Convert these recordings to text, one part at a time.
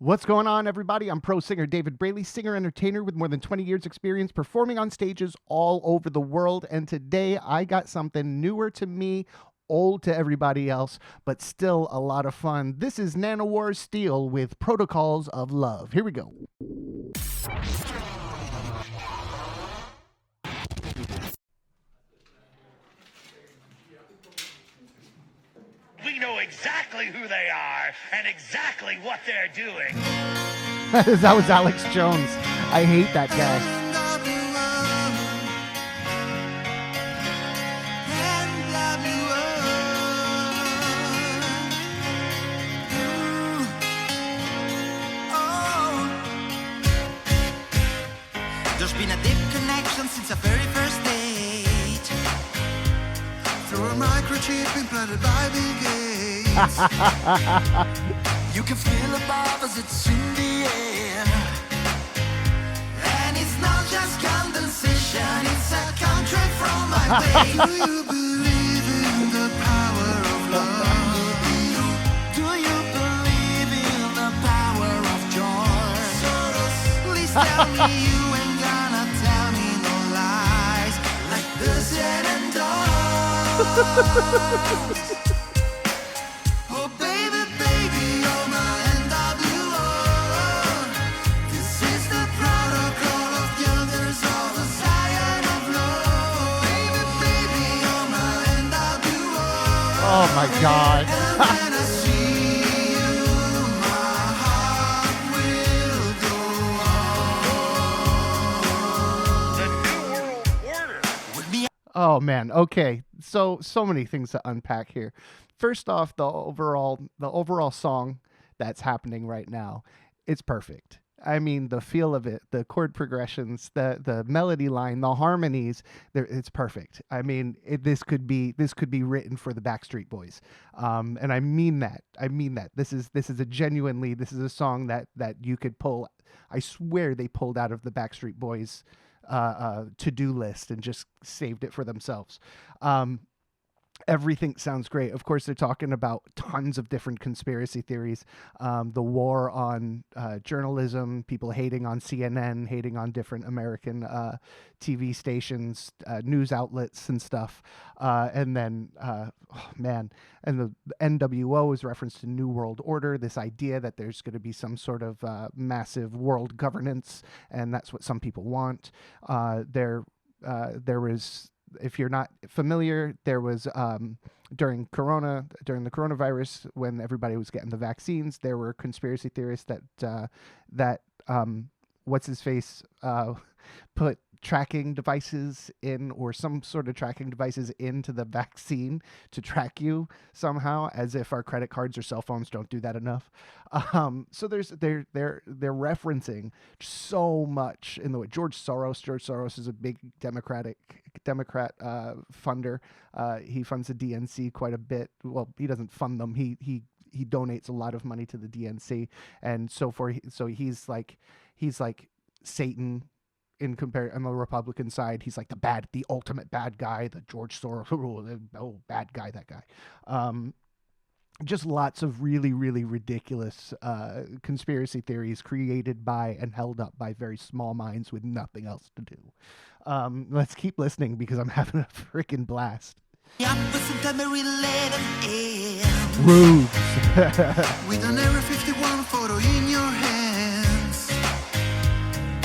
What's going on, everybody? I'm pro singer David Braley, singer-entertainer with more than 20 years experience performing on stages all over the world. And today I got something newer to me, old to everybody else, but still a lot of fun. This is Nanowar Steel with Protocols of Love. Here we go. We know exactly who they are and exactly what they're doing. That was Alex Jones. I hate that guy. There's been a deep connection since the very first date. Through a microchip implanted by Bill Gates. You can feel above as it's in the air. And it's not just condensation, it's a contract from my brain. Do you believe in the power of love? Do you believe in the power of joy? Please tell me you ain't gonna tell me no lies like this yet and does. Oh baby, baby, you're my NWO. This is the protocol of the elders of the Zion of love. Baby, baby, you're my NWO. Oh my God. And when I see you, my heart will go on. The New World Order. With me. Oh man. Okay. So many things to unpack here. First off, the overall song that's happening right now, it's perfect. I mean, the feel of it, the chord progressions, the melody line, the harmonies, it's perfect. I mean, this could be written for the Backstreet Boys, and I mean that. This is a song that you could pull. I swear they pulled out of the Backstreet Boys to-do list and just saved it for themselves. Everything sounds great. Of course, they're talking about tons of different conspiracy theories. The war on journalism, people hating on CNN, hating on different American TV stations, news outlets and stuff. And then, and the NWO is reference to New World Order, this idea that there's going to be some sort of massive world governance, and that's what some people want. There was... If you're not familiar, there was during the coronavirus, when everybody was getting the vaccines, there were conspiracy theorists that what's his face put tracking devices in, or some sort of tracking devices into the vaccine to track you somehow, as if our credit cards or cell phones don't do that enough. So they're referencing so much in the way. George Soros is a big Democrat funder. He funds the DNC quite a bit. Well, he doesn't fund them. He donates a lot of money to the DNC, and so he's like Satan. On the Republican side, he's like the ultimate bad guy, the George Soros, bad guy, that guy. Just lots of really, really ridiculous conspiracy theories created by and held up by very small minds with nothing else to do. Let's keep listening because I'm having a freaking blast. Rubes. With an Area 51 photo in your hands.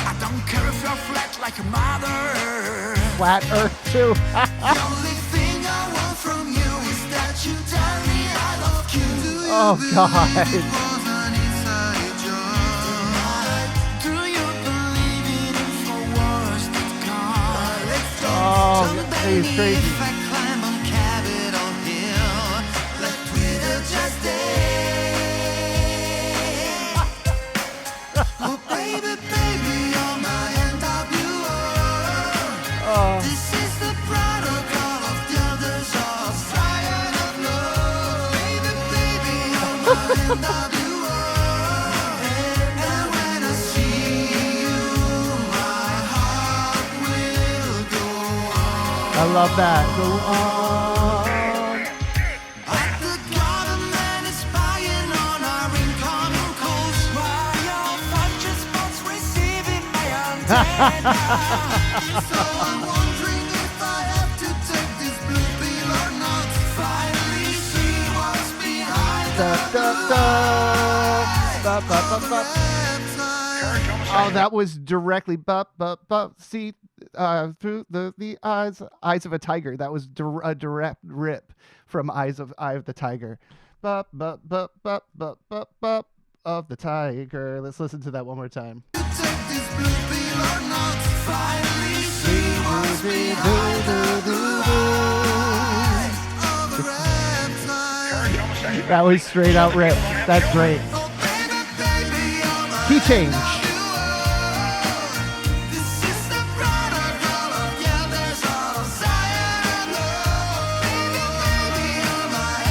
I don't care if you're flat like a mother. Flat Earth too. The only thing I want from you is that you tell me I love you. Oh God. Was an inside job. Do you believe it if for worse that comes? Oh, he's crazy. If I climb on Capitol Hill, let Twitter just dance. Oh baby, baby, you're my NWO. This is the protocol of the elders of Zion of love. Baby, baby, you're my NWO. And when I see you, my heart will go on. I love that. Go on. But the government is spying on our incoming coast. So I'm wondering if I have to take this blue pill or not. Finally see what's behind Da, the da, blue da. eyes Ba, ba, ba, of a ba. reptile. Oh, that was directly see through the eyes of a tiger. That was a direct rip from Eye of the Tiger. Bup, bup, bup, bup, bup, bup, bup of the tiger. Let's listen to that one more time. Take this blue pill or not. Finally see what's behind the blue eyes of a reptile. That was straight out rip. That's great. Oh, baby, baby, you're my Key change. This is the protocol of elders of Zion and love. Baby, baby, you're my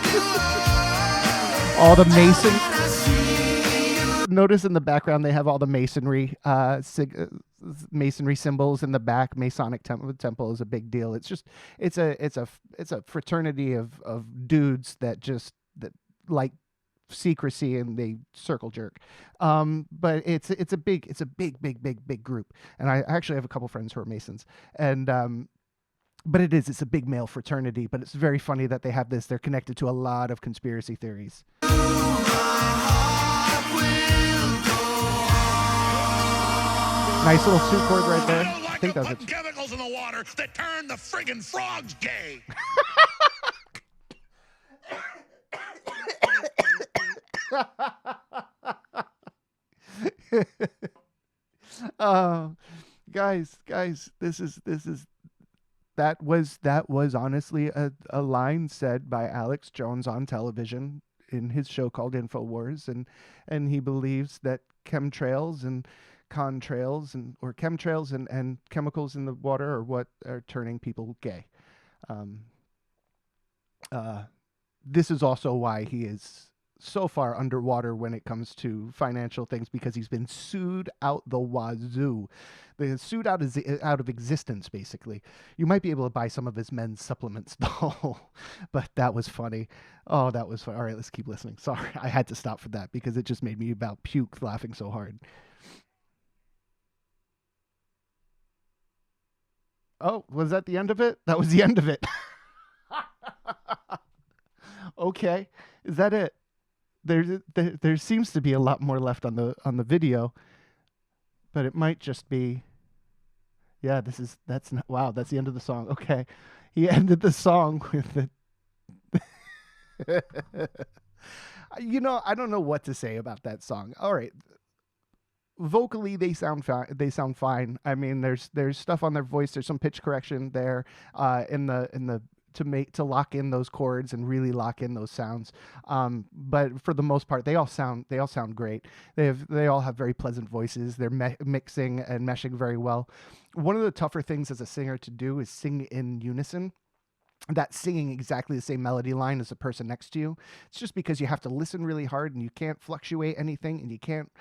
NWO. All the mason. I see you. Notice in the background they have all the masonry, masonry symbols in the back. Masonic temple is a big deal. It's just it's a fraternity of dudes that like secrecy and they circle jerk. But it's a big group. And I actually have a couple friends who are Masons, and but it's a big male fraternity. But it's very funny that they have this. They're connected to a lot of conspiracy theories. Nice little two chord right there. I don't like I think to that was put it. chemicals in the water that turn the friggin' frogs gay. Guys, that was honestly a line said by Alex Jones on television in his show called InfoWars, and he believes that chemtrails and contrails or chemtrails and chemicals in the water are what are turning people gay. This is also why he is so far underwater when it comes to financial things, because he's been sued out the wazoo. They're sued out of existence, basically. You might be able to buy some of his men's supplements, though. But that was funny. Oh, that was fun. All right, let's keep listening. Sorry, I had to stop for that because it just made me about puke laughing so hard. Oh, was that the end of it? That was the end of it. Okay, is that it? There seems to be a lot more left on the video, but it might just be. Yeah, that's not, wow, that's the end of the song. Okay, he ended the song with it. I don't know what to say about that song. All right, vocally they sound fine. They sound fine. I mean, there's stuff on their voice. There's some pitch correction there in the to lock in those chords and really lock in those sounds. But for the most part, they all sound great. They all have very pleasant voices. They're mixing and meshing very well. One of the tougher things as a singer to do is sing in unison. That's singing exactly the same melody line as the person next to you. It's just because you have to listen really hard and you can't fluctuate anything, and you can't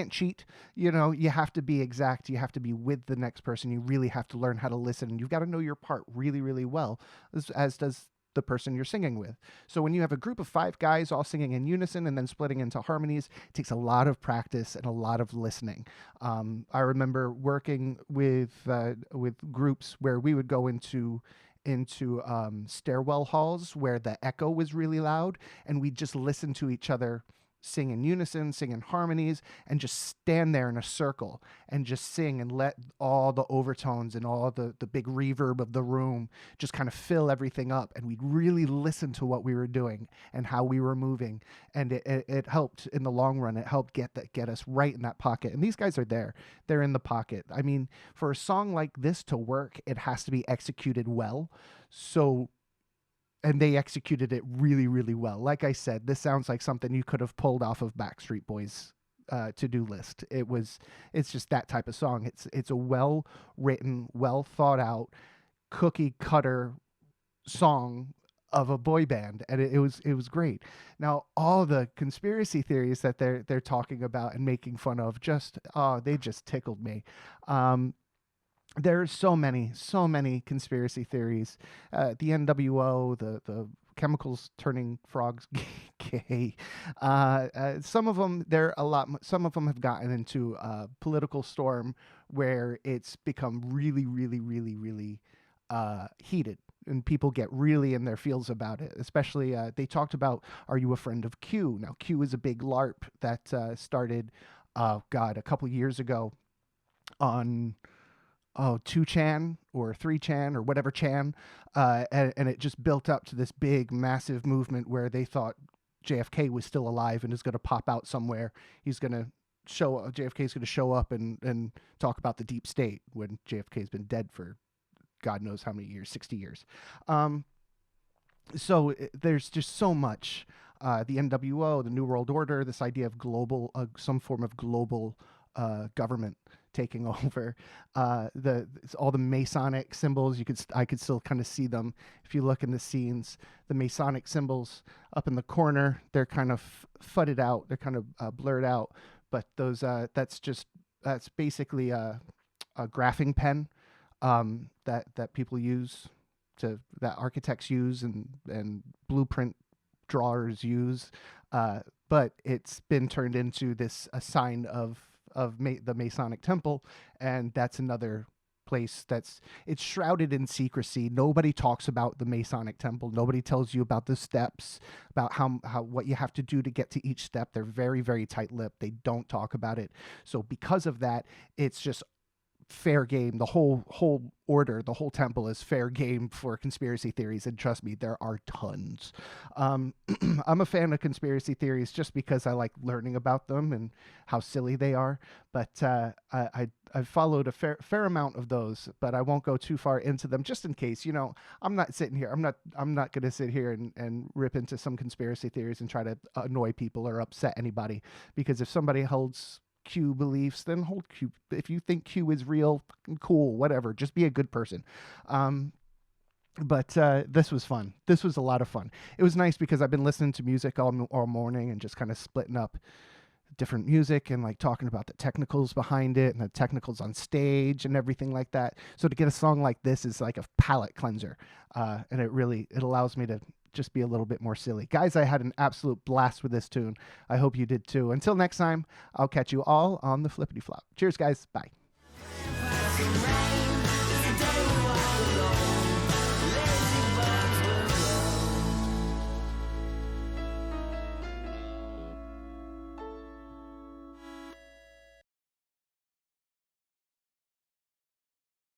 cheat. You have to be exact. You have to be with the next person. You really have to learn how to listen, and you've got to know your part really, really well, as does the person you're singing with. So when you have a group of 5 guys all singing in unison and then splitting into harmonies, it takes a lot of practice and a lot of listening. I remember working with groups where we would go into stairwell halls where the echo was really loud, and we'd just listen to each other sing in unison, sing in harmonies, and just stand there in a circle and just sing and let all the overtones and all the big reverb of the room just kind of fill everything up. And we'd really listen to what we were doing and how we were moving. And it helped in the long run. It helped get us right in that pocket. And these guys are there. They're in the pocket. I mean, for a song like this to work, it has to be executed well. And they executed it really, really well. Like I said, this sounds like something you could have pulled off of Backstreet Boys' to-do list. It's just that type of song. It's a well-written, well-thought-out, cookie-cutter song of a boy band, and it was great. Now, all the conspiracy theories that they're talking about and making fun of they just tickled me. There's so many conspiracy theories. The NWO, the chemicals turning frogs Okay. Some of them, they're a lot. Some of them have gotten into a political storm where it's become really, really, really, really heated, and people get really in their feels about it. Especially, they talked about, "Are you a friend of Q?" Now, Q is a big LARP that started, God, a couple years ago on 2chan or 3chan or whatever chan, and it just built up to this big, massive movement where they thought JFK was still alive and is going to pop out somewhere. He's going to JFK is going to show up and talk about the deep state when JFK has been dead for God knows how many years, 60 years. Um, there's just so much. The NWO, the New World Order, this idea of global, some form of global government taking over. It's all the Masonic symbols. I could still kind of see them if you look in the scenes. The Masonic symbols up in the corner, they're kind of fudded out. They're kind of blurred out. But that's basically a graphing pen that people use, that architects use and blueprint drawers use, but it's been turned into a sign of the Masonic Temple, and that's another place it's shrouded in secrecy. Nobody talks about the Masonic Temple. Nobody tells you about the steps, about how what you have to do to get to each step. They're very, very tight-lipped. They don't talk about it. So because of that, it's just fair game. The whole order, the whole temple is fair game for conspiracy theories, and trust me, there are tons. I'm a fan of conspiracy theories just because I like learning about them and how silly they are. But I've followed a fair amount of those, but I won't go too far into them just in case. I'm not sitting here. I'm not going to sit here and rip into some conspiracy theories and try to annoy people or upset anybody, because if somebody holds Q beliefs, then hold Q. If you think Q is real, cool, whatever. Just be a good person. But this was fun. This was a lot of fun. It was nice because I've been listening to music all morning and just kind of splitting up different music and like talking about the technicals behind it and the technicals on stage and everything like that. So to get a song like this is like a palate cleanser, and it allows me to just be a little bit more silly. Guys, I had an absolute blast with this tune. I hope you did too. Until next time, I'll catch you all on the flippity flop. Cheers, guys. Bye.